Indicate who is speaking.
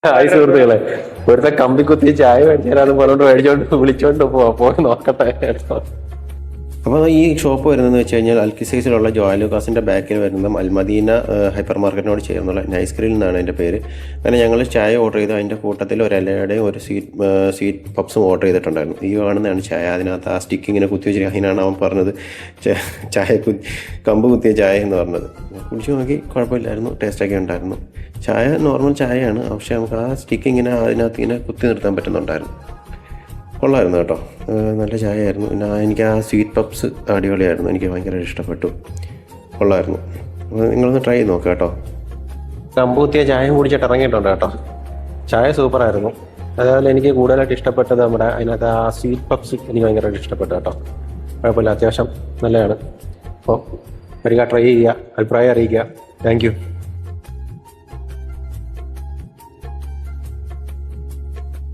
Speaker 1: Hi സുഹൃത്തുക്കളെ, ഒരുത്ത കമ്പി കുത്തി ചായ മേടിച്ചാൽ അത് പറഞ്ഞോണ്ട് മേടിച്ചോണ്ട് വിളിച്ചോണ്ട് പോയി നോക്കട്ടെ കേട്ടോ. അപ്പോൾ ഈ ഷോപ്പ് വരുന്നതെന്ന് വെച്ച് കഴിഞ്ഞാൽ അൽക്കിസൈസിലുള്ള ജോയലുക്കാസിൻ്റെ ബാക്കിൽ വരുന്ന അൽമദീന ഹൈപ്പർ മാർക്കറ്റിനോട് ചേർന്നുള്ള നൈസ് ഗ്രിൽ എന്നാണ് അതിൻ്റെ പേര്. അങ്ങനെ ഞങ്ങൾ ചായ ഓർഡർ ചെയ്തു. അതിൻ്റെ കൂട്ടത്തിൽ ഒരു ഇലയുടെയും ഒരു സ്വീറ്റ് പപ്സും ഓർഡർ ചെയ്തിട്ടുണ്ടായിരുന്നു. ഈ കാണുന്നതാണ് ചായ. അതിനകത്ത് ആ സ്റ്റിക്ക് ഇങ്ങനെ കുത്തി വെച്ചിട്ട് അതിനാണ് അവൻ പറഞ്ഞത് ചായ കമ്പ് കുത്തിയ ചായ എന്ന് പറഞ്ഞത്. കുടിച്ച് നോക്കി, കുഴപ്പമില്ലായിരുന്നു, ടേസ്റ്റൊക്കെ ഉണ്ടായിരുന്നു. ചായ നോർമൽ ചായയാണ്, പക്ഷേ നമുക്ക് ആ സ്റ്റിക്ക് ഇങ്ങനെ അതിനകത്ത് ഇങ്ങനെ കുത്തി നിർത്താൻ പറ്റുന്നുണ്ടായിരുന്നു. കൊള്ളായിരുന്നു കേട്ടോ, നല്ല ചായയായിരുന്നു. പിന്നെ എനിക്ക് ആ സ്വീറ്റ് പപ്സ് അടിപൊളിയായിരുന്നു, എനിക്ക് ഭയങ്കര ഇഷ്ടപ്പെട്ടു, കൊള്ളായിരുന്നു. നിങ്ങളൊന്ന് ട്രൈ ചെയ്ത് നോക്കുക കേട്ടോ. കമ്പൂത്തിയ ചായ കുടിച്ചിട്ട് ഇറങ്ങിയിട്ടുണ്ട് കേട്ടോ. ചായ സൂപ്പറായിരുന്നു. അതേപോലെ എനിക്ക് കൂടുതലായിട്ട് ഇഷ്ടപ്പെട്ടത് നമ്മുടെ അതിനകത്ത് ആ സ്വീറ്റ് പപ്സ് എനിക്ക് ഭയങ്കരമായിട്ട് ഇഷ്ടപ്പെട്ടു കേട്ടോ. കുഴപ്പമില്ല, അത്യാവശ്യം നല്ലതാണ്. അപ്പോൾ വരിക, ട്രൈ ചെയ്യുക, അഭിപ്രായം അറിയിക്കുക. Thank you.